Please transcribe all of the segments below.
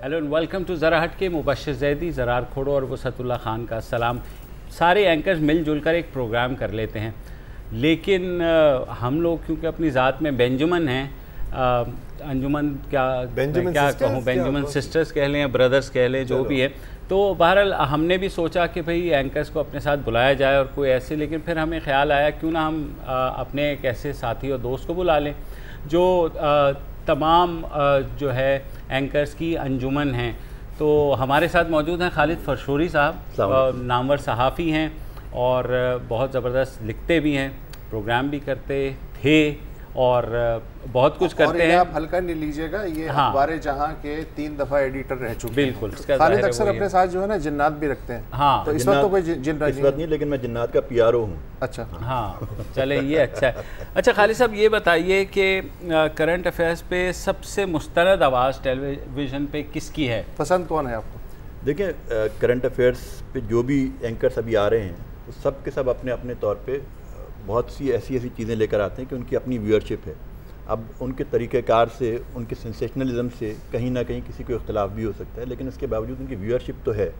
Hello and welcome to ज़रा हट के। मुबश्शिर ज़ैदी, ज़रार खोड़ो और वसतुल्लाह खान का सलाम। सारे एंकर्स मिलजुल कर एक प्रोग्राम कर लेते हैं, लेकिन हम लोग क्योंकि अपनी ज़ात में बेंजुमन हैं, अंजुमन क्या कहूँ, बेंजुमन सिस्टर्स कह लें या ब्रदर्स कह लें, जो भी है, तो बहरहाल हमने भी सोचा कि भाई एंकर्स को अपने साथ बुलाया जाए और कोई ऐसे, लेकिन फिर हमें ख्याल आया क्यों ना हम अपने एक ऐसे साथी और दोस्त को बुला लें जो तमाम जो है एंकर्स की अंजुमन हैं। तो हमारे साथ मौजूद हैं खालिद फरशोरी साहब, नामवर सहाफ़ी हैं और बहुत ज़बरदस्त लिखते भी हैं, प्रोग्राम भी करते थे और बहुत कुछ करते हैं। आप हल्का नहीं लीजिएगा, ये अखबार जहां के 3 दफ़ा एडिटर रह चुके हैं। बिल्कुल। खालिद अक्सर अपने साथ जो है ना जिन्नात भी रखते हैं। हाँ, तो इस वक्त तो कोई जिन नहीं, लेकिन मैं जिन्नात का पीआरओ हूँ। अच्छा, हाँ, चले ये अच्छा है। अच्छा खालिद साहब, ये बताइए कि करंट अफेयर्स पे सबसे मुस्तनद आवाज़ टेलीविज़न पे किसकी है? पसंद कौन है आपको? देखिए, करंट अफेयर्स पे जो भी एंकर्स अभी आ रहे हैं तो सब के सब अपने अपने तौर पे बहुत सी ऐसी चीज़ें लेकर आते हैं कि उनकी अपनी व्यूअरशिप है। अब उनके तरीक़ेकार से, उनके सेंसेशनलिज्म से कहीं ना कहीं किसी को इख्तलाफ भी हो सकता है, लेकिन उसके बावजूद उनकी व्यूअरशिप तो है,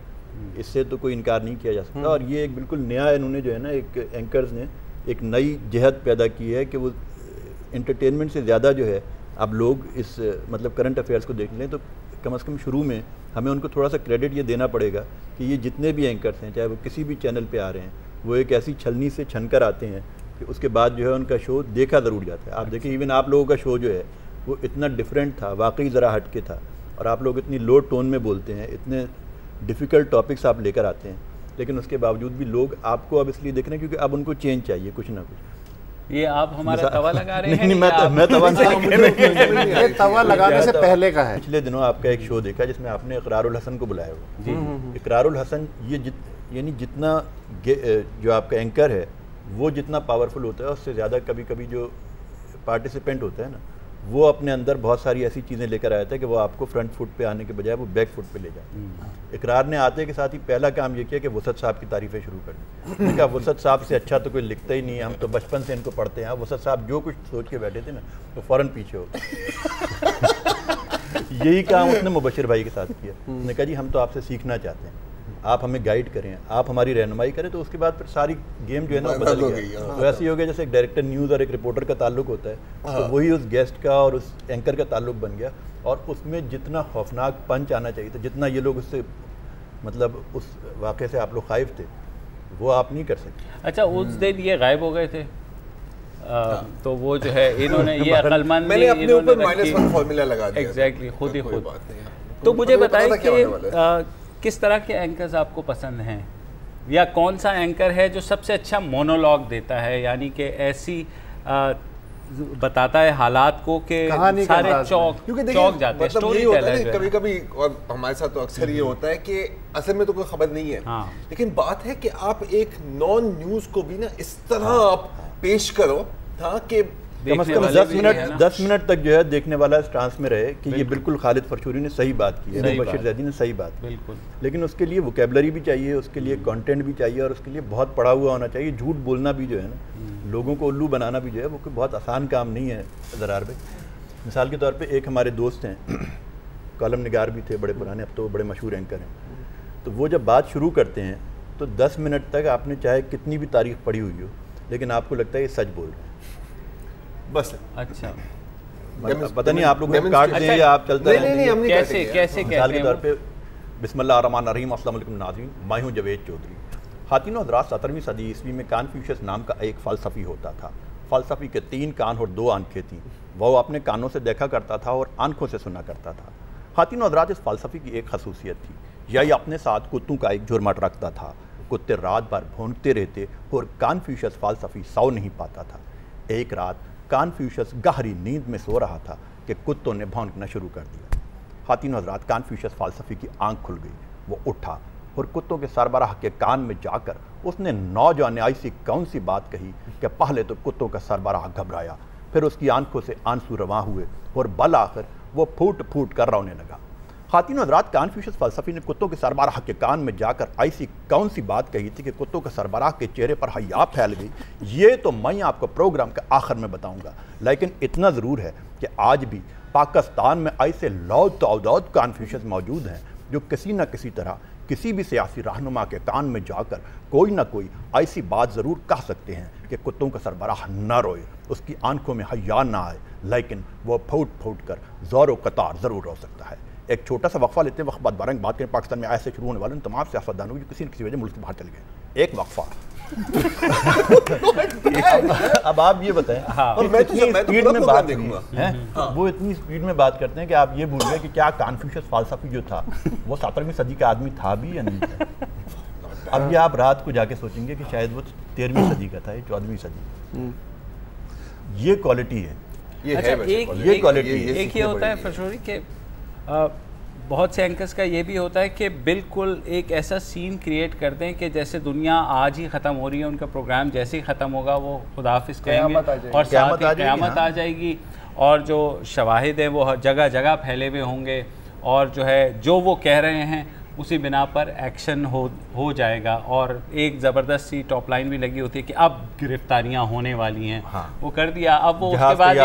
इससे तो कोई इनकार नहीं किया जा सकता। और ये एक बिल्कुल नया इन्होंने जो है ना, एक एंकर्स ने एक नई जहद पैदा की है कि वो एंटरटेनमेंट से ज़्यादा जो है अब लोग इस मतलब करंट अफेयर्स को देख लें। तो कम से कम शुरू में हमें उनको थोड़ा सा क्रेडिट ये देना पड़ेगा कि ये जितने भी एंकर्स हैं, चाहे वो किसी भी चैनल पे आ रहे हैं, वो एक ऐसी छलनी से छन कर आते हैं कि उसके बाद जो है उनका शो देखा ज़रूर जाता है। आप देखिए, इवन आप लोगों का शो जो है वो इतना डिफरेंट था, वाकई ज़रा हट के था, और आप लोग इतनी लो टोन में बोलते हैं, इतने डिफ़िकल्ट टॉपिक्स आप लेकर आते हैं, लेकिन उसके बावजूद भी लोग आपको अब इसलिए देख रहे हैं क्योंकि अब उनको चेंज चाहिए कुछ ना कुछ। ये आप हमारा तवा लगा रहे हैं? नहीं, मैं तवा ये तवा लगाने से पहले का है। पिछले दिनों आपका एक शो देखा जिसमें आपने इकरारुल हसन को बुलाया हुआ। इकरारुल हसन यानी जितना जो आपका एंकर है वो जितना पावरफुल होता है, उससे ज़्यादा कभी कभी जो पार्टिसिपेंट होता है ना, वो अपने अंदर बहुत सारी ऐसी चीज़ें लेकर आया था कि वो आपको फ्रंट फुट पे आने के बजाय वो बैक फुट पे ले जाए। इकरार ने आते के साथ ही पहला काम ये किया कि वसत साहब की तारीफ़ें शुरू कर दी। मैंने कहा वसत साहब से अच्छा तो कोई लिखता ही नहीं है, हम तो बचपन से इनको पढ़ते हैं। वसत साहब जो कुछ सोच के बैठे थे ना, तो फ़ौरन पीछे हो यही काम उसने मुबश्शिर भाई के साथ किया। उसने कहा जी हम तो आपसे सीखना चाहते हैं, आप हमें गाइड करें, आप हमारी रहनुमाई करें। तो उसके बाद फिर सारी गेम जो है ना बदल गई। तो ऐसे ही हो गया जैसे एक डायरेक्टर न्यूज़ और एक रिपोर्टर का ताल्लुक होता है, तो वही उस गेस्ट का और उस एंकर का ताल्लुक बन गया। और उसमें जितना खौफनाक पंच आना चाहिए था, जितना ये लोग उससे मतलब उस वाक़े से आप लोग खाइफ थे, वो आप नहीं कर सकते। अच्छा, उस दिन ये गायब हो गए थे, तो वो जो है इन्होंने ये अक्लमंद मैंने अपने ऊपर -1 फार्मूला लगा दिया। एग्जैक्टली, खुद ही खुद। तो मुझे बताइए कि किस तरह के एंकर्स आपको पसंद हैं, या कौन सा एंकर है जो सबसे अच्छा मोनोलॉग देता है, यानी कि ऐसी बताता है हालात को कि सारे चौक जाते हैं। मतलब यही होता है कभी कभी, और हमारे साथ तो अक्सर ये होता है कि असल में तो कोई खबर नहीं है, लेकिन बात है कि आप एक नॉन न्यूज़ को भी ना इस तरह आप पेश करो कि कम से कम 10 मिनट तक जो है देखने वाला इस ट्रांस में रहे कि ये बिल्कुल खालिद फरशोरी ने सही बात की है, मुबश्शिर ज़ैदी ने सही बात की। लेकिन उसके लिए वोकेबलरी भी चाहिए, उसके लिए कंटेंट भी चाहिए, और उसके लिए बहुत पढ़ा हुआ होना चाहिए। झूठ बोलना भी जो है ना, लोगों को उल्लू बनाना भी जो है, वो कोई बहुत आसान काम नहीं है। ज़रार भाई, मिसाल के तौर पर एक हमारे दोस्त हैं, कॉलम निगार भी थे बड़े पुराने, अब तो बड़े मशहूर एंकर हैं। तो वो जब बात शुरू करते हैं तो 10 मिनट तक आपने चाहे कितनी भी तारीख पढ़ी हुई हो, लेकिन आपको लगता है ये सच बोल रहे हैं बस। अच्छा, पता नहीं आप लोग काट दें या आप चलते हैं, कैसे मिसाल के तौर पे बिस्मिल्लाहिर्रहमानिर्रहीम, अस्सलाम वालेकुम नाज़रीन, मैं हूँ जवेद चौधरी। खातिनों हज़रात, 17वीं सदी ईस्वी में कन्फ्यूशियस नाम का एक फ़लसफ़ी होता था। फ़लसफ़ी के 3 कान और 2 आंखें थीं। वह अपने कानों से देखा करता था और आंखों से सुना करता था। खातिनों हज़रात, इस फ़लसफ़ी की एक खसूसियत थी, यह अपने साथ कुत्तों का एक झुरमट रखता था। कुत्ते रात भर भौंकते रहते और कन्फ्यूशियस फ़लसफ़ी सो नहीं पाता था। एक रात कन्फ्यूशियस गहरी नींद में सो रहा था कि कुत्तों ने भौंकना शुरू कर दिया। खातिनों हज़रात, कन्फ्यूशियस फ़लसफ़ी की आंख खुल गई। वो उठा और कुत्तों के सरबराह के कान में जाकर उसने नौजवान ऐसी कौन सी बात कही कि पहले तो कुत्तों का सरबराह घबराया, फिर उसकी आंखों से आंसू रवां हुए और बल आखिर वो फूट फूट कर रोने लगा। खातिन हज़रात, कन्फ्यूशियस फ़लसफ़ी ने कुत्तों के सरबराह के कान में जाकर ऐसी कौन सी बात कही थी कि कुत्तों के सरबराह के चेहरे पर हया फैल गई? ये तो मैं आपको प्रोग्राम के आखिर में बताऊंगा, लेकिन इतना ज़रूर है कि आज भी पाकिस्तान में ऐसे लातादाद कन्फ्यूशियस मौजूद हैं जो किसी न किसी तरह किसी भी सियासी रहनुमा के कान में जाकर कोई ना कोई ऐसी बात ज़रूर कह सकते हैं कि कुत्तों का सरबराह न रोए, उसकी आंखों में हया ना आए, लेकिन वो फूट फूट कर ज़ोर कतार ज़रूर रो सकता है। एक छोटा सा वक्फा लेते हैं, वक्त बाद बात करें पाकिस्तान में ऐसे शुरू होने वाले तमाम सियासतदानों की किसी न किसी वजह मुल्क से बाहर चले गए। एक वक्फा। अब आप ये बताएं, और मैं तो स्पीड में बात है, वो इतनी स्पीड में बात करते हैं कि आप ये भूल गए कि क्या कन्फ्यूशियस फ़लसफ़ी जो था वो 17वीं सदी का आदमी था भी या नहीं था। अब ये आप रात को जाके सोचेंगे कि शायद वो 13वीं सदी का था, ये 14वीं सदी। ये क्वालिटी है, ये क्वालिटी। एक ये होता है फरशोरी के बहुत से एंकर्स का ये भी होता है कि बिल्कुल एक ऐसा सीन क्रिएट करते हैं कि जैसे दुनिया आज ही ख़त्म हो रही है, उनका प्रोग्राम जैसे ही ख़त्म होगा वो खुदाफिज कहेंगे और साथ ही क़यामत आ जाएगी, और जो शवाहिद हैं वो जगह जगह फैले हुए होंगे, और जो है जो वो कह रहे हैं उसी बिना पर एक्शन हो जाएगा। और एक ज़बरदस्त सी टॉप लाइन भी लगी होती है कि अब गिरफ्तारियां होने वाली हैं। हाँ। वो कर दिया, अब वो उसके बाद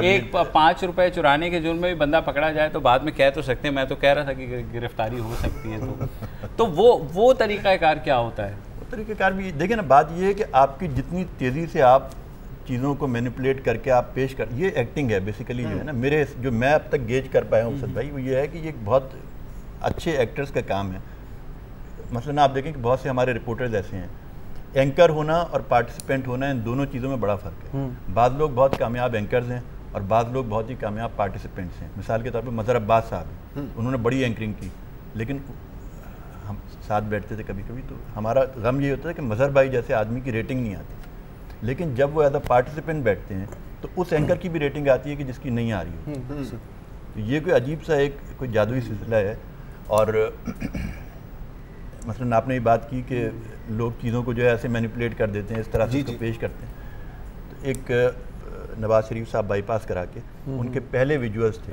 एक 5 रुपए चुराने के जुर्म में भी बंदा पकड़ा जाए तो बाद में कह तो सकते हैं, मैं तो कह रहा था कि गिरफ्तारी हो सकती है। तो वो तरीक़ाकार क्या होता है? वो तरीक़ाकार भी देखिए ना, बात ये है कि आपकी जितनी तेज़ी से आप चीज़ों को मैनिपुलेट करके आप पेश कर, ये एक्टिंग है बेसिकली जो है ना, मेरे जो मैं अब तक गेज कर पाया हूँ उसद भाई, वो ये है कि ये बहुत अच्छे एक्टर्स का काम है। मसलन आप देखें कि बहुत से हमारे रिपोर्टर्स ऐसे हैं, एंकर होना और पार्टिसिपेंट होना, इन दोनों चीज़ों में बड़ा फ़र्क है। बाद लोग बहुत कामयाब एंकर्स हैं और बाद लोग बहुत ही कामयाब पार्टिसिपेंट्स हैं। मिसाल के तौर पे मज़हर अब्बास साहब, उन्होंने बड़ी एंकरिंग की, लेकिन हम साथ बैठते थे कभी कभी तो हमारा गम ये होता है कि मज़हर भाई जैसे आदमी की रेटिंग नहीं आती, लेकिन जब वो एज अ पार्टिसिपेंट बैठते हैं तो उस एंकर की भी रेटिंग आती है कि जिसकी नहीं आ रही हो। तो ये कोई अजीब सा एक कोई जादुई सिलसिला है। और मसलन आपने ये बात की कि लोग चीज़ों को जो है ऐसे मैनिपुलेट कर देते हैं, इस तरह से पेश करते हैं। तो एक नवाज शरीफ साहब बाईपास करा के उनके पहले विजुअल्स थे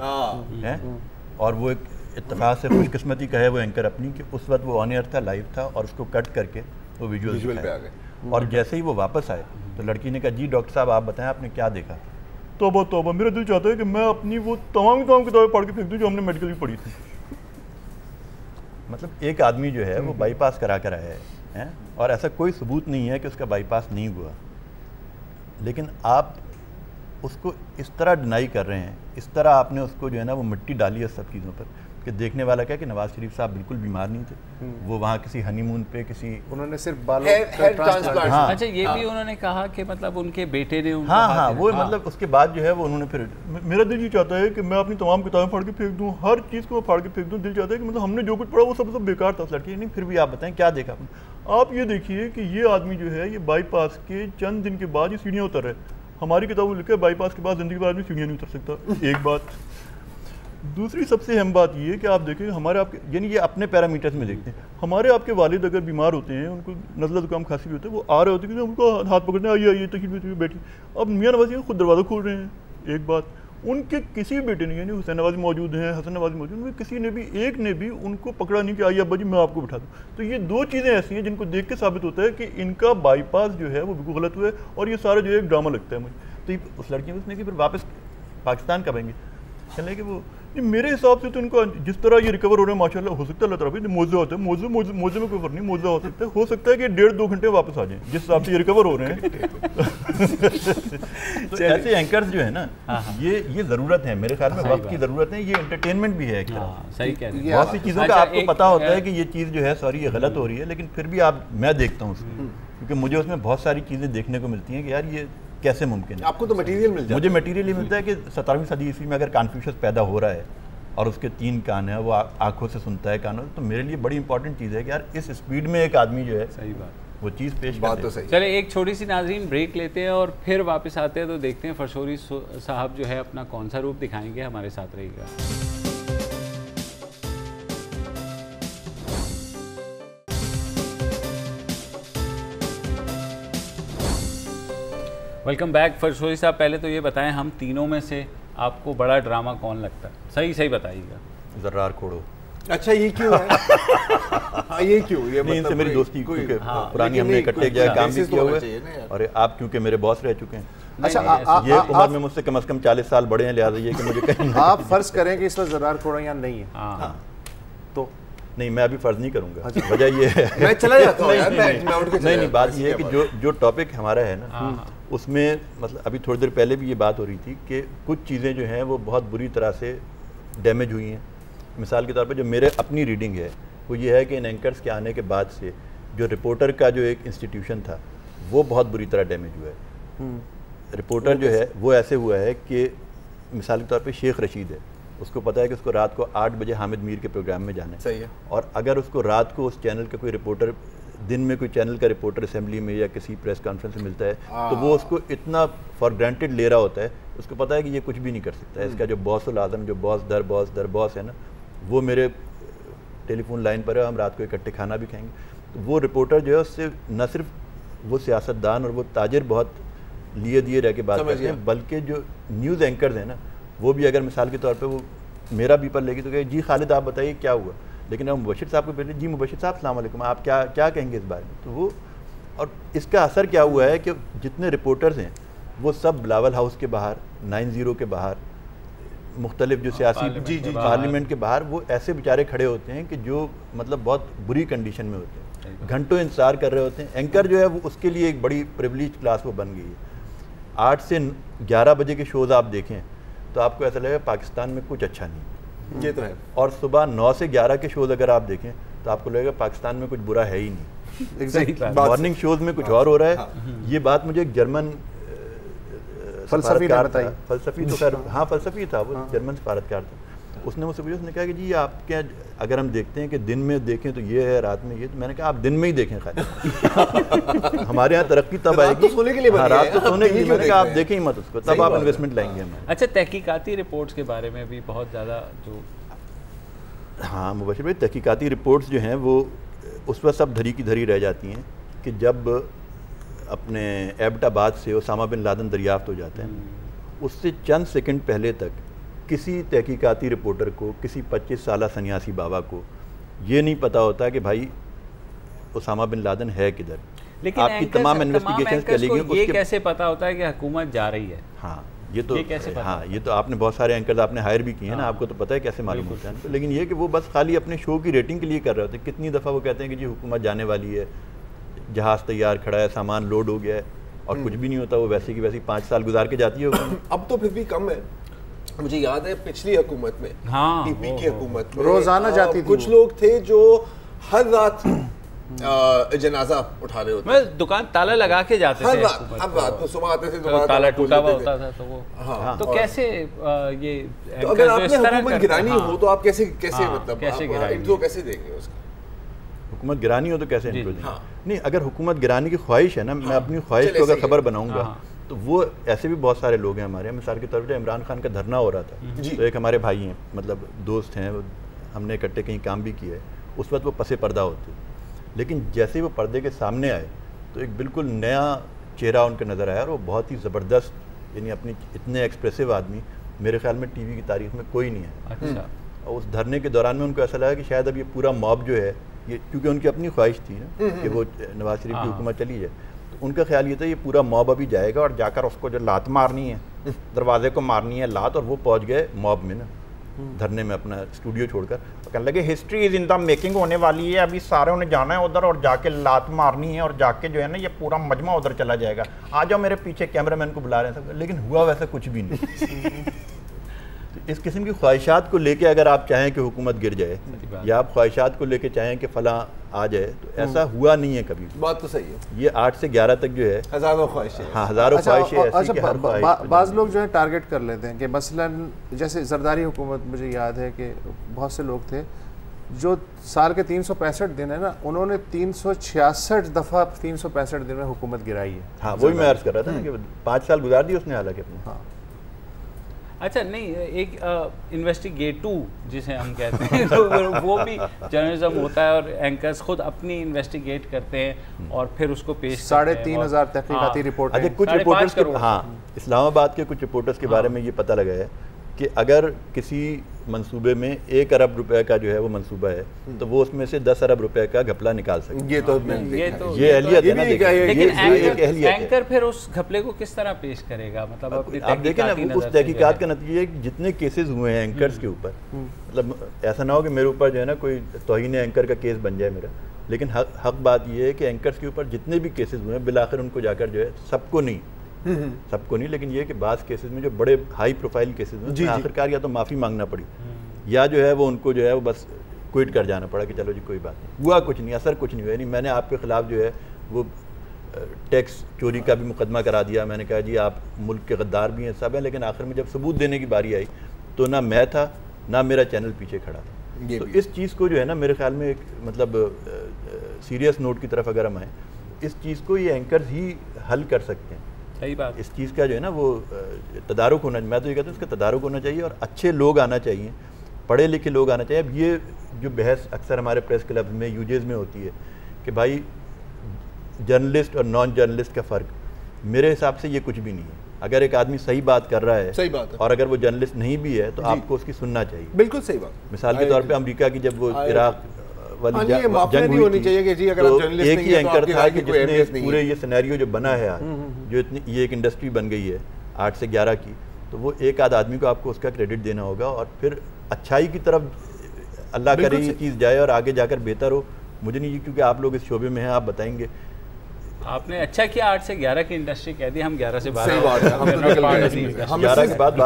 हैं, और वो एक इत्तेफाक से खुशकिस्मती का है वो एंकर अपनी कि उस वक्त वो ऑन एयर था, लाइव था, और उसको कट करके वो विजुअल्स पे आ गए। और जैसे ही वो वापस आए तो लड़की ने कहा, जी डॉक्टर साहब आप बताएं आपने क्या देखा? तौबा तौबा, मेरा दिल चाहता है कि मैं अपनी वो तमाम किताबें पढ़ के फेंक दूँ जो हमने मेडिकल में पढ़ी थी। मतलब एक आदमी जो है वो बाईपास करा कर आया है, और ऐसा कोई सबूत नहीं है कि उसका बाईपास नहीं हुआ, लेकिन आप उसको इस तरह डिनाई कर रहे हैं, इस तरह आपने उसको जो है ना वो मिट्टी डाली है सब चीज़ों पर कि देखने वाला क्या कि नवाज शरीफ साहब बिल्कुल बीमार नहीं थे, वो वहाँ किसी हनीमून पे किसी उन्होंने सिर्फ बालों का ट्रांसप्लांट। हाँ। अच्छा, ये भी उन्होंने कहा कि मतलब उनके बेटे ने उनको हाँ वो मतलब उसके बाद जो है वो उन्होंने फिर, मेरा दिल ये चाहता है कि मैं अपनी तमाम किताबें फाड़ के फेंक दूँ, हर चीज़ को मैं फाड़ के फेंक दूँ। दिल चाहता है कि मतलब हमने जो कुछ पढ़ा वो सब बेकार था उस लड़की। नहीं, फिर भी आप बताएं क्या देखा आपने? आप ये देखिए कि ये आदमी जो है ये बाईपास के चंद दिन के बाद ये सीढ़ियाँ उतर रहे। हमारी किताबों में लिखा है बाईपास के बाद जिंदगी भर आदमी सीढ़ियाँ नहीं उतर सकता। एक बात। दूसरी सबसे अहम बात ये है कि आप देखें हमारे आपके, यानी ये अपने पैरामीटर्स में देखते हैं, हमारे आपके वालिद अगर बीमार होते हैं, उनको नज़ला जुकाम खांसी भी होता है, वो आ रहे होते हैं कि उनको हाथ पकड़ने आइए तकलीफ बैठी। अब मियाँ नवाज़ी खुद दरवाज़ा खोल रहे हैं। एक बात, उनके किसी बेटे ने, यानी हुसैन नवाज़ी मौजूद हैं, हसन नवाज़ी मौजूद, उनमें किसी ने भी एक ने भी उनको पकड़ा नहीं कि आइए अब्बा जी मैं आपको बिठा दूँ। तो ये दो चीज़ें ऐसी हैं जिनको देख के साबित होता है कि इनका बाईपास जो है वो बिल्कुल गलत हुआ है, और ये सारा जो है एक ड्रामा लगता है मुझे। तो उस लड़की ने उसने कि फिर वापस पाकिस्तान कब आएंगे? चले कि वो मेरे हिसाब से तो इनका जिस तरह ये रिकवर हो रहे हैं माशाल्लाह, हो सकता है अल्लाह ताला मौजूद होता है, मौजूद में कोई फर्क नहीं, मौजूद हो सकता है कि 1.5-2 घंटे वापस आ जाएं जिस हिसाब से ये रिकवर हो रहे हैं। तो ऐसे एंकर्स जो है ना, ये ज़रूरत है मेरे ख्याल में, वक्त की ज़रूरत है, ये एंटरटेनमेंट भी है एक तरह। सही कह रहे हैं। बहुत सी चीज़ों का आपको पता होता है कि ये चीज़ जो है सॉरी ये गलत हो रही है, लेकिन फिर भी मैं देखता हूँ उसको, क्योंकि मुझे उसमें बहुत सारी चीज़ें देखने को मिलती हैं कि यार ये कैसे मुमकिन है। आपको तो मटेरियल मिल जाता है। मुझे मटेरियल ही मिलता है कि 17वीं सदी ईस्वी में अगर कन्फ्यूशियस पैदा हो रहा है और उसके 3 कान है, वो आंखों से सुनता है कानों, तो मेरे लिए बड़ी इंपॉर्टेंट चीज़ है कि यार इस स्पीड में एक आदमी जो है, सही बात, वो चीज़ पेश बात तो सही। चले एक छोटी सी नाज़रीन ब्रेक लेते हैं और फिर वापस आते हैं, तो देखते हैं फरशोरी साहब जो है अपना कौन सा रूप दिखाएंगे। हमारे साथ रहिएगा। Welcome back. फरशोरी साहब, पहले तो ये बताएं हम तीनों में से आपको बड़ा ड्रामा कौन लगता है? सही बताइएगा। जर्रार खोड़ो। अच्छा ये क्यों है? हाँ ये क्यों? ये नहीं, इनसे मेरी दोस्ती क्योंकि पुरानी हमने इकट्ठे जगह काम भी किया हुआ है और आप क्योंकि मेरे बॉस रह चुके हैं। अच्छा ये उम्र में मुझसे कम से कम 40 साल बड़े हैं, लिहाजा ये कि मुझे कहीं आप फर्ज करें कि इस वक्त ज़रार खोड़ा यहाँ नहीं है, तो नहीं मैं अभी फर्ज नहीं करूंगा। वजह ये है मैं चला जाता हूँ यार, नहीं बात ये है कि जो टॉपिक हमारा है ना उसमें मतलब अभी थोड़ी देर पहले भी ये बात हो रही थी कि कुछ चीज़ें जो हैं वो बहुत बुरी तरह से डैमेज हुई हैं। मिसाल के तौर पे जो मेरे अपनी रीडिंग है वो ये है कि इन एंकर्स के आने के बाद से जो रिपोर्टर का जो एक इंस्टीट्यूशन था वो बहुत बुरी तरह डैमेज हुआ है। रिपोर्टर जो है वो ऐसे हुआ है कि मिसाल के तौर पे शेख रशीद है, उसको पता है कि उसको रात को 8 बजे हामिद मीर के प्रोग्राम में जाना है। सही है। और अगर उसको रात को उस चैनल का कोई रिपोर्टर, दिन में कोई चैनल का रिपोर्टर असेंबली में या किसी प्रेस कॉन्फ्रेंस में मिलता है तो वो उसको इतना फॉर ग्रांटेड ले रहा होता है, उसको पता है कि ये कुछ भी नहीं कर सकता है। इसका जो बॉसुल आज़म, जो बॉस दर बॉस है ना, वो मेरे टेलीफोन लाइन पर है, हम रात को इकट्ठे खाना भी खाएंगे। तो वो रिपोर्टर जो है उससे न सिर्फ वो सियासतदान और वो ताजिर बहुत लिए दिए रह के बात करते हैं, बल्कि जो न्यूज़ एंकर्स हैं ना वो भी अगर मिसाल के तौर पे वो मेरा बीपर लेगी तो कहे जी खालिद आप बताइए क्या हुआ, लेकिन अब मुबशिर साहब को पहले जी मुबशिर साहब अस्सलाम वालेकुम आप क्या कहेंगे इस बारे में। तो वो और इसका असर क्या हुआ है कि जितने रिपोर्टर्स हैं वो सब बिलावल हाउस के बाहर, 90 के बाहर, मुख्तलिफ जो सियासी पार्लियामेंट के बाहर वो ऐसे बेचारे खड़े होते हैं कि जो मतलब बहुत बुरी कंडीशन में होते हैं, घंटों इंतजार कर रहे होते हैं। एंकर जो है वो उसके लिए एक बड़ी प्रिविलेज क्लास वो बन गई है। 8 से 11 बजे के शोज़ आप देखें तो आपको ऐसा लगेगा पाकिस्तान में कुछ अच्छा नहीं, ये तो है। और सुबह 9 से 11 के शोज़ अगर आप देखें तो आपको लगेगा पाकिस्तान में कुछ बुरा है ही नहीं। मॉर्निंग शोज़ में कुछ और हो रहा है। ये बात मुझे एक जर्मन फलसफी ने बताई। फलसफी तो खैर हाँ फलसफी था, वो जर्मन सफारतकार था। उसने मुझसे पूछा, उसने कहा कि जी आप क्या, अगर हम देखते हैं कि दिन में देखें तो ये है, रात में ये, तो मैंने कहा आप दिन में ही देखें खाली हमारे यहाँ तरक्की तब आएगी, रात को सोने के लिए, रात को सोने के लिए। मैंने कहा आप देखें ही मत उसको, तब आप इन्वेस्टमेंट लाएंगे हमारे। अच्छा, तहकीकाती रिपोर्ट्स के बारे में भी बहुत ज़्यादा जो हाँ मुबशिर भाई, तहकीकाती रिपोर्ट्स जो हैं वो उस वक्त सब धरी की धरी रह जाती हैं कि जब अपने एबटाबाद से ओसामा बिन लादेन दरियाफ्त हो जाते हैं, उससे चंद सेकंड पहले तक किसी तहकीकाती रिपोर्टर को, किसी 25 साला सन्यासी बाबा को ये नहीं पता होता कि भाई ओसामा बिन लादेन है किधर। लेकिन आपकी तमाम इन्वेस्टिगेशन चलेगी, ये कैसे पता होता है कि हुकूमत जा रही है? हाँ ये तो कैसे पता? हाँ ये तो आपने बहुत सारे एंकर्स आपने हायर भी किए हैं ना, आपको तो पता है कैसे मालूम होता है। लेकिन ये कि वो बस खाली अपने शो की रेटिंग के लिए कर रहे होते हैं। कितनी दफ़ा वो कहते हैं कि जी हुकूमत जाने वाली है, जहाज़ तैयार खड़ा है, सामान लोड हो गया है, और कुछ भी नहीं होता। वो वैसे की वैसी 5 साल गुजार के जाती है। अब तो फिर भी कम है। मुझे याद है पिछली हुकूमत में, टीपी की हुकूमत में रोजाना जाती थी। कुछ लोग थे जो हर रात जनाजा उठा रहे होते, दुकान ताला लगा के जाते थे। हर रात को सुबह आते थे, ताला टूटा हुआ होता था, तो वो हाँ। तो कैसे ये तो अगर आपने हुकूमत गिरानी हो तो आप कैसे मतलब कैसे इंट्रो कैसे देंगे उसका? हुकूमत गिरानी हो तो कैसे इंट्रो देंगे? नहीं, अगर हुकूमत गिराने की ख्वाहिश है ना, मैं अपनी ख्वाहिश को अगर खबर बनाऊंगा तो वो ऐसे भी बहुत सारे लोग हैं हमारे। मिसाल के तौर पर इमरान खान का धरना हो रहा था, तो एक हमारे भाई हैं, मतलब दोस्त हैं, हमने इकट्ठे कहीं काम भी किया है। उस वक्त वो पसे पर्दा होते, लेकिन जैसे ही वो पर्दे के सामने आए तो एक बिल्कुल नया चेहरा उनके नज़र आया, और वो बहुत ही ज़बरदस्त, यानी अपनी इतने एक्सप्रेसिव आदमी मेरे ख्याल में टीवी की तारीख में कोई नहीं है। अच्छा। और उस धरने के दौरान में उनको ऐसा लगा कि शायद अब ये पूरा मॉब जो है, ये क्योंकि उनकी अपनी ख्वाहिश थी ना कि वो नवाज शरीफ की हुकूमत चली जाए, तो उनका ख्याल ये था ये पूरा मॉब अभी जाएगा और जाकर उसको जो लात मारनी है, दरवाजे को मारनी है लात, और वो पहुंच गए मॉब में ना, धरने में अपना स्टूडियो छोड़कर, तो कहने लगे history is in the making होने वाली है, अभी सारे ने जाना है उधर और जाके लात मारनी है, और जाके जो है ना ये पूरा मजमा उधर चला जाएगा, आ जाओ मेरे पीछे, कैमरामैन को बुला रहे हैं सब। लेकिन हुआ वैसा कुछ भी नहीं। तो इस किस्म की ख्वाहिशात को लेके अगर आप चाहें कि हुकूमत गिर जाए, या आप ख्वाहिशात को लेके चाहें कि फलां आ जाए, तो ऐसा हुआ नहीं है कभी। बात तो सही है। ये 8 से 11 तक जो है हज़ारों ख्वाहिशें, हाँ हज़ारों ख्वाहिशें ऐसी कि हर ख्वाहिश। बाज़ लोग जो है टारगेट कर लेते हैं कि मसलन जैसे जरदारी हुकूमत, मुझे याद है कि बहुत से लोग थे जो साल के 365 दिन है ना, उन्होंने 366 दफ़ा 365 दिन में हुकूमत गिराई है। हाँ वही मैं अर्ज़ कर रहा था कि 5 साल गुजार दिए उसने हालांकि अपने। हाँ अच्छा, नहीं, एक इन्वेस्टिगेटू जिसे हम कहते हैं तो वो भी जर्नलिज्म होता है, और एंकर्स खुद अपनी इन्वेस्टिगेट करते हैं और फिर उसको पेश 3,500 तहकीकाती रिपोर्ट। अच्छा, कुछ रिपोर्टर्स के, हाँ इस्लामाबाद के कुछ रिपोर्टर्स के बारे में ये पता लगा है कि अगर किसी मंसूबे में 1 अरब रुपए का जो है वो मंसूबा है, तो वो उसमें से 10 अरब रुपए का घपला निकाल सकते हैं। ये एहलियत है ना। लेकिन एंकर फिर उस घपले को किस तरह पेश करेगा? मतलब आप देखें ना, उस तहकीकात का नतीजा है कि जितने केसेस हुए हैं एंकर्स के ऊपर, मतलब ऐसा ना हो कि मेरे ऊपर जो है ना कोई तौहीन एंकर का केस बन जाए मेरा, लेकिन हक बात यह है कि एंकर्स के ऊपर जितने भी केसेस हुए हैं बिलाखिर उनको जाकर जो है सबको नहीं, लेकिन ये कि बाज़ केसेस में जो बड़े हाई प्रोफाइल केसेस में आखिरकार या तो माफ़ी मांगना पड़ी या जो है वो उनको जो है वो बस क्विट कर जाना पड़ा कि चलो जी कोई बात नहीं, हुआ कुछ नहीं, असर कुछ नहीं हुआ। नहीं, मैंने आपके ख़िलाफ़ जो है वो टैक्स चोरी का भी मुकदमा करा दिया, मैंने कहा जी आप मुल्क के गद्दार भी हैं, सब हैं, लेकिन आखिर में जब सबूत देने की बारी आई तो ना मैं था ना मेरा चैनल पीछे खड़ा था। तो इस चीज़ को जो है ना मेरे ख्याल में एक मतलब सीरियस नोट की तरफ अगर हम आएँ, इस चीज़ को ये एंकर्स ही हल कर सकते हैं। सही बात। इस चीज़ का जो है ना वो तदारुक होना, मैं तो ये कहता हूँ इसका तदारुक होना चाहिए और अच्छे लोग आना चाहिए, पढ़े लिखे लोग आना चाहिए। अब ये जो बहस अक्सर हमारे प्रेस क्लब में यूजेस में होती है कि भाई जर्नलिस्ट और नॉन जर्नलिस्ट का फ़र्क, मेरे हिसाब से ये कुछ भी नहीं है। अगर एक आदमी सही बात कर रहा है, सही बात है, और अगर वो जर्नलिस्ट नहीं भी है तो आपको उसकी सुनना चाहिए। बिल्कुल सही बात। मिसाल के तौर पे अमरीका की जब वो इराक वाली जंग हुई होनी चाहिए कि जी अगर आप जर्नलिस्ट एक नहीं ही है तो एंकर आपकी था राय कि की कोई अहमियत जिसने नहीं पूरे है। ये सिनेरियो जो बना है आज, जो इतनी ये एक इंडस्ट्री बन गई है 8 से 11 की, तो वो एक आध आदमी को आपको उसका क्रेडिट देना होगा और फिर अच्छाई की तरफ अल्लाह करे ये चीज़ जाए और आगे जाकर बेहतर हो। मुझे नहीं, क्योंकि आप लोग इस शोबे में हैं, आप बताएंगे। आपने अच्छा किया 8 से 11 की इंडस्ट्री कह दी, हम 11 से 12। सही बात है, हम तो निकल गए, हम 11 के बाद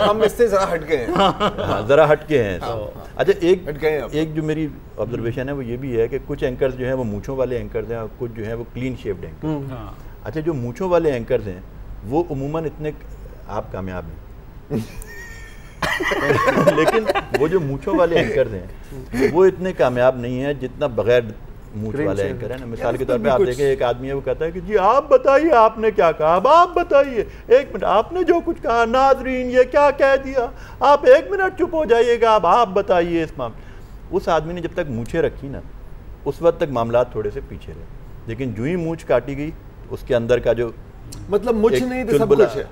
हम इससे ज़रा हट गए हैं। हाँ, ज़रा हट के हैं। अच्छा, हट गए अब। एक जो मेरी ऑब्जर्वेशन है वो ये भी है कि कुछ एंकर्स जो हैं वो मूँछों वाले एंकर्स हैं और कुछ जो हैं वो क्लीन शेप्ड एंकर। अच्छा, जो मूँछों वाले एंकर्स हैं वो उमूमन इतने, आप कामयाब हैं लेकिन वो जो मूँछों वाले एंकर्स हैं वो इतने कामयाब नहीं हैं जितना बगैर मूछ वाले एंकर है ना। मिसाल के तौर पे आप देखें, एक आदमी है वो कहता है कि जी आप बताइए आपने क्या कहा, अब आप बताइए, 1 मिनट, आपने जो कुछ कहा नाजरीन ये क्या कह दिया, आप 1 मिनट चुप हो जाइएगा, अब आप बताइए इस मामले। उस आदमी ने जब तक मूछें रखी ना उस वक्त तक मामला थोड़े से पीछे रहे, लेकिन जो ही मूछ काटी गई उसके अंदर का जो मतलब मुझ नहीं तो सब कुछ है।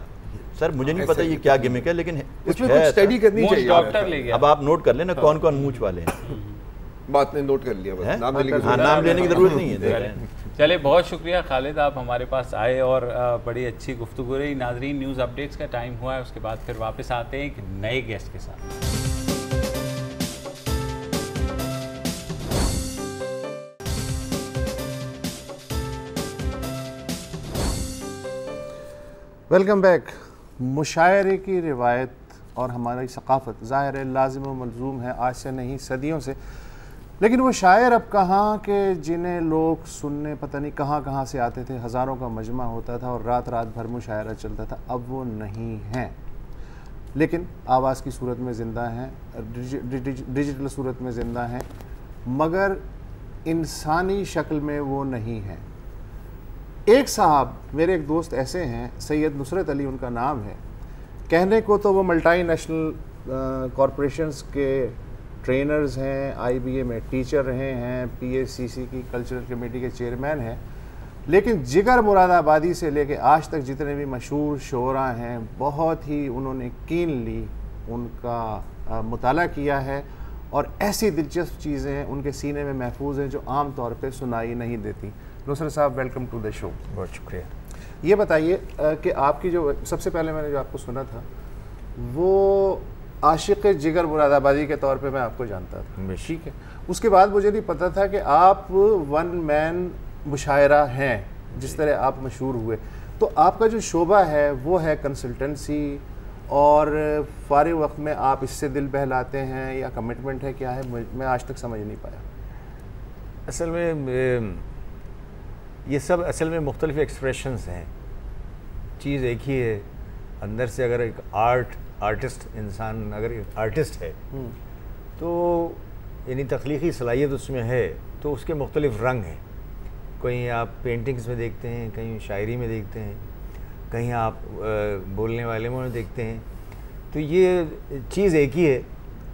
सर मुझे नहीं पता ये क्या गिमिक है, लेकिन कुछ स्टडी करनी चाहिए। डॉक्टर ले गया। अब आप नोट कर लेना कौन कौन मूछ वाले हैं। बात ने नोट कर लिया, बस नाम लेने की जरूरत नहीं है। चले, बहुत शुक्रिया खालिद, आप हमारे पास आए और बड़ी अच्छी गुफ्तगू रही। नाजरीन, न्यूज़ अपडेट्स का टाइम हुआ है, उसके बाद फिर वापस आते हैं एक नए गेस्ट के साथ। Welcome back. मुशायरे की रिवायत और हमारी सकाफ़त ज़ाहिर है लाजिम व मलज़ूम है, आज से नहीं सदियों से, लेकिन वो शायर अब कहाँ के जिन्हें लोग सुनने पता नहीं कहाँ कहाँ से आते थे, हज़ारों का मजमा होता था और रात रात भर मुशायरा चलता था, अब वो नहीं हैं। लेकिन आवाज़ की सूरत में ज़िंदा हैं, डिजिटल सूरत में ज़िंदा हैं, मगर इंसानी शक्ल में वो नहीं हैं। एक साहब, मेरे एक दोस्त ऐसे हैं, सैयद नुसरत अली उनका नाम है, कहने को तो वो मल्टी नेशनल कॉरपोरेशंस के ट्रेनर्स हैं, IBA में टीचर रहे हैं, PACC की कल्चरल कमेटी के चेयरमैन हैं, लेकिन जिगर मुरादाबादी से लेके आज तक जितने भी मशहूर शोरा हैं बहुत ही उन्होंने कीनली उनका मुताला किया है और ऐसी दिलचस्प चीज़ें उनके सीने में महफूज हैं जो आम तौर पे सुनाई नहीं देती। नुसरत साहब, वेलकम टू द शो। बहुत शुक्रिया। ये बताइए कि आपकी जो सबसे पहले मैंने जो आपको सुना था वो आशिक़ जिगर मुरादाबादी के तौर पे मैं आपको जानता था, ठीक है। उसके बाद मुझे नहीं पता था कि आप 1 मैन मुशायरा हैं, जिस तरह आप मशहूर हुए। तो आपका जो शोबा है वो है कंसल्टेंसी, और फारिग वक्त में आप इससे दिल बहलाते हैं या कमिटमेंट है, क्या है, मैं आज तक समझ नहीं पाया। असल में ये सब असल में मुख्तलिफ एक्सप्रेशंस हैं, चीज़ एक ही है। अंदर से अगर एक आर्टिस्ट इंसान अगर एक आर्टिस्ट है तो यानी तख्लीकी सलाहियत उसमें है, तो उसके मुख्तलिफ रंग हैं। कहीं आप पेंटिंग्स में देखते हैं, कहीं शायरी में देखते हैं, कहीं आप बोलने वाले में देखते हैं। तो ये चीज़ एक ही है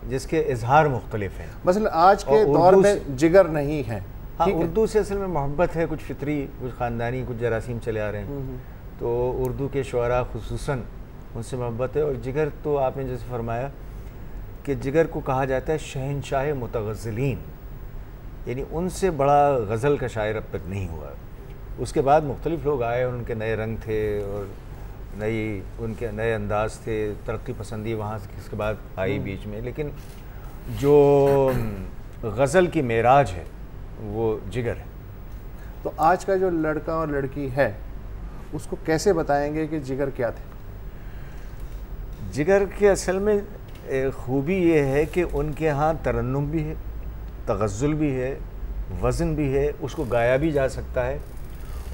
जिसके इजहार मुख्तलिफ हैं। मसलन आज के दौर में जिगर नहीं है। हाँ, उर्दू से असल में मोहब्बत है, कुछ फितरी, कुछ ख़ानदानी, कुछ जरासीम चले आ रहे हैं, तो उर्दू के शुअरा खुसूसन उनसे मोहब्बत है। और जिगर तो आपने जैसे फरमाया कि जिगर को कहा जाता है शहनशाह मुतगज़्ज़लीन, यानी उनसे बड़ा गज़ल का शायर अब तक नहीं हुआ। उसके बाद मुख्तलिफ लोग आए और उनके नए रंग थे और उनके नए अंदाज थे, तरक्की पसंदी वहाँ से इसके बाद आई बीच में, लेकिन जो गज़ल की मेराज है वो जिगर है। तो आज का जो लड़का और लड़की है उसको कैसे बताएंगे कि जिगर क्या थे? जिगर के असल में खूबी ये है कि उनके यहाँ तरन्नुम भी है, तगज़्ज़ुल भी है, वज़न भी है, उसको गाया भी जा सकता है।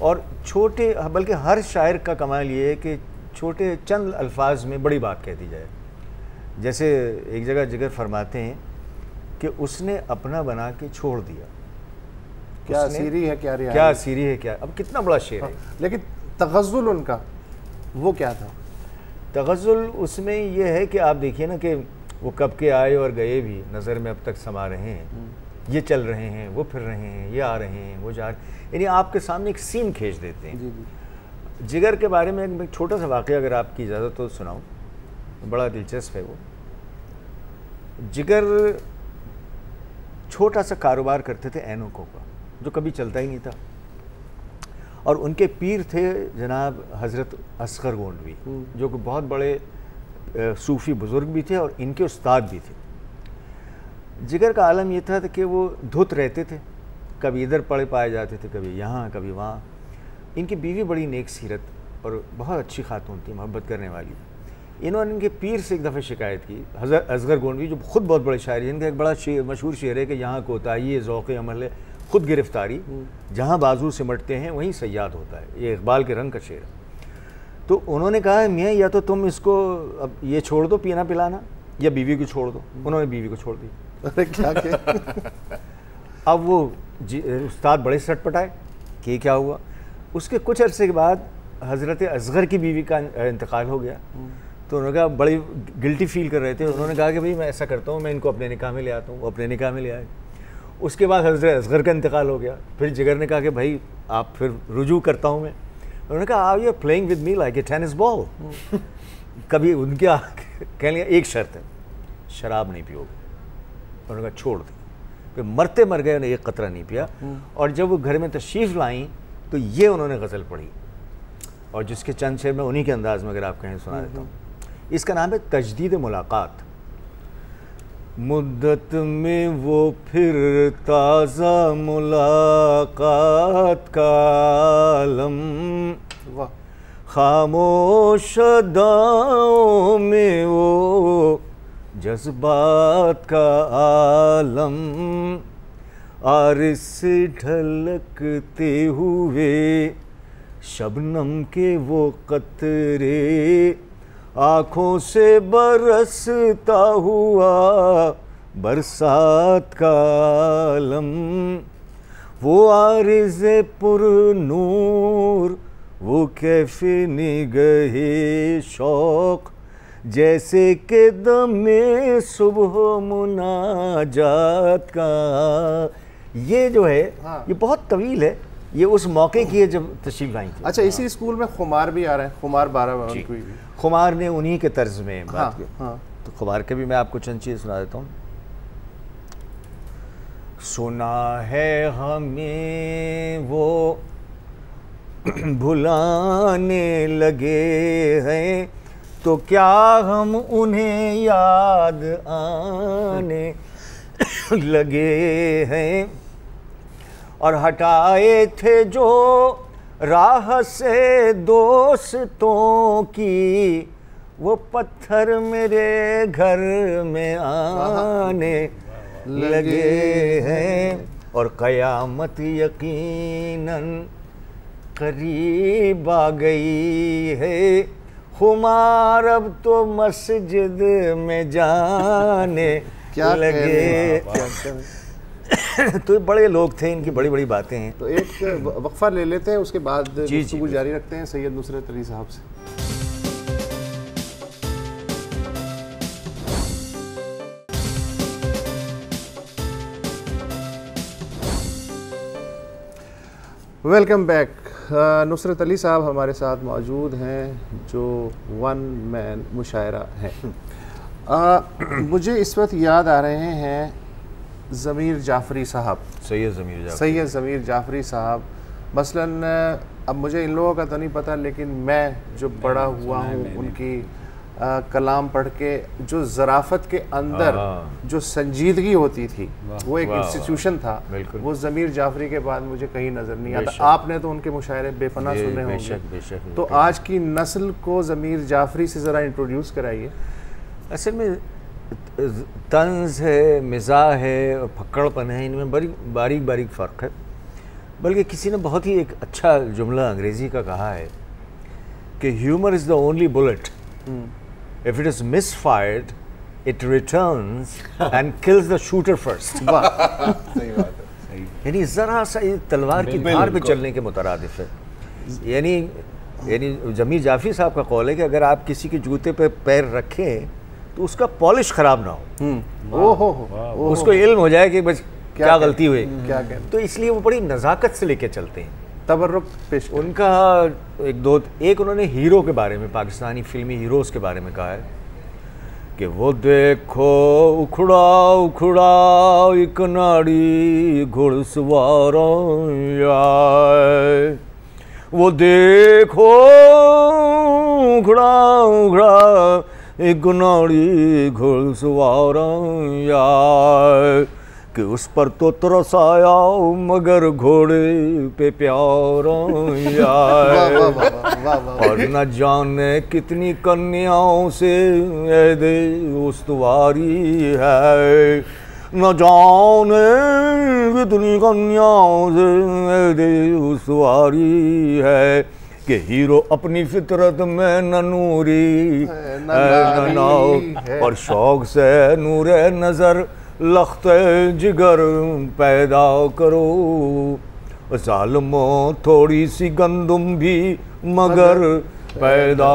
और छोटे, बल्कि हर शायर का कमाल ये है कि छोटे चंद अल्फाज में बड़ी बात कह दी जाए। जैसे एक जगह जिगर फरमाते हैं कि उसने अपना बना के छोड़ दिया। क्या सीरी है, क्या रियाई, क्या सीरी है, क्या, अब कितना बड़ा शेर है। लेकिन तगज़्ज़ुल उनका वो क्या था? तगज़्ज़ुल उसमें यह है कि आप देखिए ना कि वो कब के आए और गए भी नज़र में अब तक समा रहे हैं, ये चल रहे हैं, वो फिर रहे हैं, ये आ रहे हैं, वो जा रहे हैं, यानी आपके सामने एक सीन खींच देते हैं। जी जी। जिगर के बारे में एक छोटा सा वाक़या अगर आपकी इजाज़त तो सुनाऊं, बड़ा दिलचस्प है वो। जिगर छोटा सा कारोबार करते थे ऐनकों का, जो कभी चलता ही नहीं था, और उनके पीर थे जनाब हज़रत असगर गोंडवी, जो कि बहुत बड़े सूफ़ी बुज़ुर्ग भी थे और इनके उस्ताद भी थे। जिगर का आलम ये था कि वो धुत रहते थे, कभी इधर पड़े पाए जाते थे, कभी यहाँ कभी वहाँ। इनकी बीवी बड़ी नेक सीरत और बहुत अच्छी खातून थी, मोहब्बत करने वाली। इन्होंने इनके पीर से एक दफ़े शिकायत की, हज़रत असगर गोंडवी जो ख़ुद बहुत बड़े शायर हैं। इनका एक बड़ा मशहूर शेर है कि यहाँ कोताही ज़ौक़ अमल है, खुद गिरफ्तारी, जहाँ बाजू सिमटते हैं वहीं सयाद होता है। ये इकबाल के रंग का शेर है। तो उन्होंने कहा मियाँ या तो तुम इसको अब ये छोड़ दो पीना पिलाना, या बीवी को छोड़ दो। उन्होंने बीवी को छोड़ दी। अरे क्या क्या? अब वो उस्ताद बड़े सटपटाए कि क्या हुआ। उसके कुछ अरसे के बाद हज़रत असगर की बीवी का इंतकाल हो गया। तो उन्होंने कहा, बड़ी गिल्टी फील कर रहे थे, उन्होंने कहा कि भाई मैं ऐसा करता हूँ, मैं इनको अपने निकाह में ले आता हूँ। वो अपने निकाह में ले आए। उसके बाद हज़रत असगर का इंतकाल हो गया। फिर जिगर ने कहा कि भाई आप फिर रुजू करता हूँ मैं। उन्होंने कहा are you playing with me like a tennis ball. कभी उनके कह लिया एक शर्त है, शराब नहीं पियोगे। उन्होंने कहा छोड़ दी। फिर मरते मर गए, उन्हें एक कतरा नहीं पिया। और जब वो घर में तशरीफ़ लाई तो ये उन्होंने गज़ल पढ़ी, और जिसके चंद शेर में उन्हीं के अंदाज में अगर आप कहें सुना देता हूँ। इसका नाम है तजदीद मुलाकात। मुद्दत में वो फिर ताज़ा मुलाकात का आलम, वाह। खामोश अदाओं में वो जज्बात का आलम, आरिस से ढलकते हुए शबनम के वो कतरे, आँखों से बरसता हुआ बरसात का आलम, वो आरिज़े पुरनूर, वो कैफ़े निगहे शौक़, जैसे के दमे सुबह मुनाजात का। ये जो है ये बहुत तवील है। ये उस मौके की है जब तशरीफ लाई थी। अच्छा, इसी स्कूल में खुमार भी आ रहे हैं, खुमार 12 भी। खुमार ने उन्हीं के तर्ज में बात की। हाँ। तो खुमार के भी मैं आपको चंद चीज़ सुना देता हूँ। सुना है हमें वो भुलाने लगे हैं, तो क्या हम उन्हें याद आने लगे हैं, और हटाए थे जो राह से दोस्तों की, वो पत्थर मेरे घर में आने लगे हैं, और क़यामत यकीनन करीब आ गई है, खुमार अब तो मस्जिद में जाने क्या लगे। तो बड़े लोग थे, इनकी बड़ी बड़ी बातें हैं। तो एक वक्फा ले लेते हैं, उसके बाद गुफ्तगू जारी रखते हैं सैयद नुसरत अली साहब से। Welcome back. नुसरत अली साहब हमारे साथ मौजूद हैं, जो वन मैन मुशायरा हैं। मुझे इस वक्त याद आ रहे हैं ज़मीर जाफ़री साहब, सैयद ज़मीर जाफ़री साहब। मसलन अब मुझे इन लोगों का तो नहीं पता, लेकिन मैं जो बड़ा हुआ हूँ उनकी कलाम पढ़ के, जो ज़राफ़त के अंदर जो संजीदगी होती थी, वो एक इंस्टीट्यूशन था, वो ज़मीर जाफ़री के बाद मुझे कहीं नज़र नहीं आता। आपने तो उनके मुशायरे बेपनाह सुने होंगे, तो आज की नस्ल को ज़मीर जाफ़री से ज़रा इंट्रोड्यूस कराइए। असल में तंज़ है, मिज़ाह है और फक्कड़पन है, इनमें बड़ी बारीक बारीक फ़र्क है। बल्कि किसी ने बहुत ही एक अच्छा जुमला अंग्रेज़ी का कहा है कि humour is the only bullet, if it is misfired it returns and kills the shooter first. सही बात है, यानी ज़रा सा तलवार की धार पे चलने के मुतरादिफ है। यानी ज़मीर जाफ़री साहब का कौल है कि अगर आप किसी के जूते पे पैर रखें तो उसका पॉलिश ख़राब ना हो, उसको इल्म हो जाए कि बस क्या गलती हुई, क्या तो इसलिए वो बड़ी नज़ाकत से लेके चलते हैं। तबर्रुक पेश उनका एक उन्होंने हीरो के बारे में, पाकिस्तानी फिल्मी हीरोज़ के बारे में कहा है कि वो देखो उखड़ा उखड़ा एक नाड़ी घुड़सवार, वो देखो उखड़ा उखड़ा एक नाड़ी घुड़सवार, कि उस पर तो तरस आया मगर घोड़े पे प्यार और न जाने कितनी कन्याओं से ऐदे उस्तवारी है, न जाने कितनी कन्याओं से ऐदे उस्तवारी है, कि हीरो अपनी फितरत में न नूरी न नाव और शौक से नूरे नज़र लख्ते जिगर पैदा करो, ज़ालिमों थोड़ी सी गंदुम भी मगर पैदा।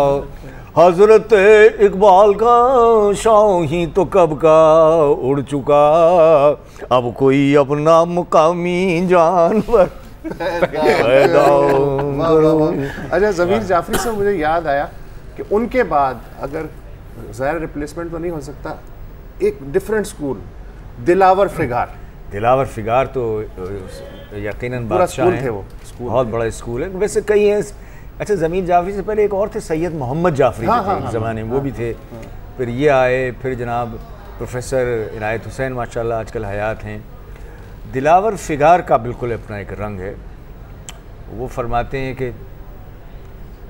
हज़रत इकबाल का शाही तो कब का उड़ चुका, अब कोई अपना मुकामी जानवर पैदा करो। अच्छा, ज़मीर जाफ़री से मुझे याद आया कि उनके बाद, अगर ज़ाहिर रिप्लेसमेंट तो नहीं हो सकता, एक डिफरेंट स्कूल दिलावर फिगार तो यकीनन बादशाह हैं, वो बहुत बड़ा स्कूल है। वैसे कई हैं। अच्छा, ज़मीर जाफ़री से पहले एक और थे, सैयद मोहम्मद जाफ़री एक ज़माने में, वो भी थे। फिर ये आए, फिर जनाब प्रोफेसर इनायत हुसैन माशाल्लाह आजकल हयात हैं। दिलावर फिगार का बिल्कुल अपना एक रंग है। वो फरमाते हैं कि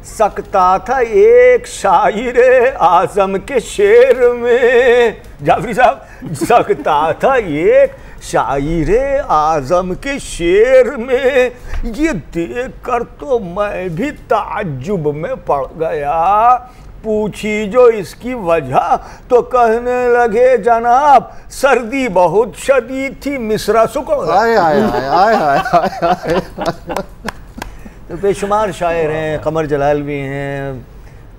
सकता था एक शायर आज़म के शेर में, जाफ़री साहब, सकता था एक शायर आज़म के शेर में, ये देख कर तो मैं भी ताज्जुब में पड़ गया, पूछी जो इसकी वजह तो कहने लगे जनाब सर्दी बहुत शदीद थी, मिस्रा सुको। तो बेशुमार शायर हैं, कमर जलाल भी हैं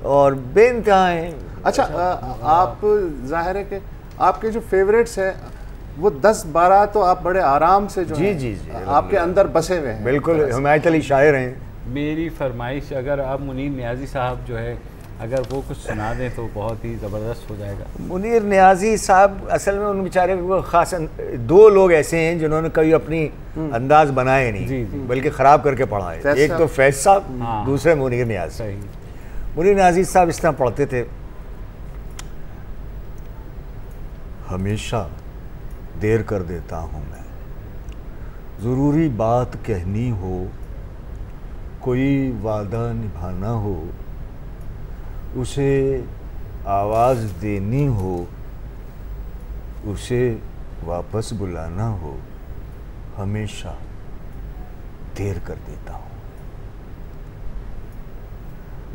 और बेइंतहा हैं। अच्छा, आप जाहिर है कि आपके जो फेवरेट्स हैं वो 10-12 तो आप बड़े आराम से जो जी आपके अंदर बसे हुए हैं। बिल्कुल हिमायत अली शायर हैं। मेरी फरमाइश, अगर आप मुनीर नियाज़ी साहब जो है अगर वो कुछ सुना दें तो बहुत ही ज़बरदस्त हो जाएगा। मुनीर नियाज़ी साहब असल में उन बेचारे को ख़ास दो लोग ऐसे हैं जिन्होंने कभी अपनी अंदाज बनाए नहीं, बल्कि ख़राब करके पढ़ाए। एक तो फैज़ साहब, दूसरे मुनीर नियाज़ी। मुनीर नियाज़ी साहब इस तरह पढ़ते थे, हमेशा देर कर देता हूँ मैं, ज़रूरी बात कहनी हो, कोई वादा निभाना हो, उसे आवाज़ देनी हो, उसे वापस बुलाना हो, हमेशा देर कर देता हूँ।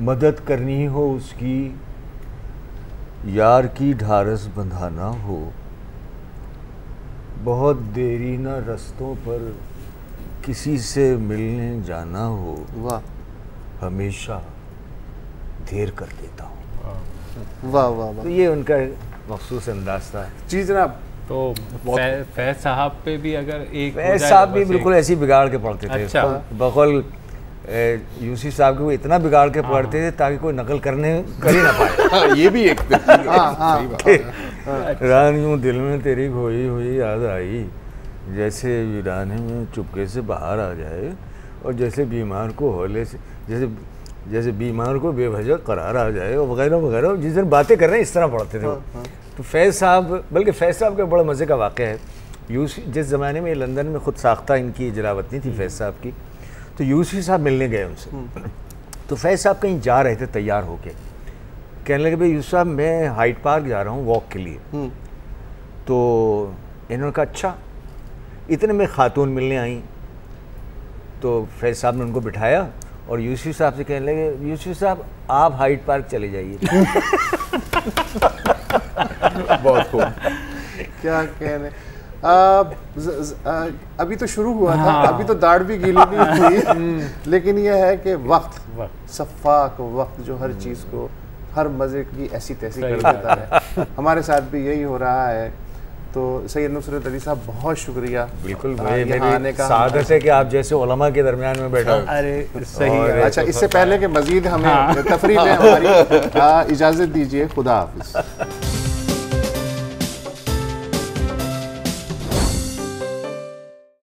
मदद करनी हो उसकी, यार की ढारस बंधाना हो, बहुत देरी ना रस्तों पर किसी से मिलने जाना हो, वाह हमेशा देर कर देता हूँ। वाह वाह वाह। तो ये उनका मखसूस अंदाज था। जी जनाब। तो फैज़ साहब पे भी अगर एक फैज़ साहब भी बिल्कुल ऐसी बिगाड़ के पढ़ते थे। अच्छा। बकौल यूसी साहब को इतना बिगाड़ के पढ़ते थे ताकि कोई नकल कर ही ना पाए। ये भी एक रान यूं दिल में तेरी खोई हुई याद आई, जैसे वीराने में चुपके से बाहर आ जाए, और जैसे बीमार को हौले से जैसे बीमार को बेवजह करार आ जाए, और वगैरह वगैरह जिस दिन बातें कर रहे हैं इस तरह पढ़ते थे वो। तो फैज़ साहब, बल्कि फैज़ साहब का बड़ा मज़े का वाक़या है, यूसी जिस ज़माने में लंदन में ख़ुद साख्ता इनकी जलावतनी थी फैज़ साहब की, तो यूसी साहब मिलने गए उनसे। तो फैज़ साहब कहीं जा रहे थे तैयार होके, कहने लगे भाई यूसुफ साहब मैं हाइड पार्क जा रहा हूँ वॉक के लिए। तो इन्होंने कहा अच्छा। इतने में खातून मिलने आई, तो फैज़ साहब ने उनको बिठाया और यूसुफ साहब से कहने लगे यूसुफ साहब आप हाइड पार्क चले जाइए। बहुत खूब। क्या कहने, अभी तो शुरू हुआ था, अभी तो दाढ़ भी गीली नहीं हुई, लेकिन यह है कि वक्त सफ़ाक वक्त जो हर चीज़ को, हर मज़े की ऐसी तैसी कर देता है। हमारे साथ भी यही हो रहा है। तो सैयद नुसरत अली साहब बहुत शुक्रिया। बिल्कुल भाई, मेरी सादत है कि आप जैसे उलमा के दरमियान में बैठा। अरे सही है। अच्छा, इससे पहले कि मज़ीद हमें तफरीह में हमारी इजाज़त दीजिए, खुदा हाफ़िज़।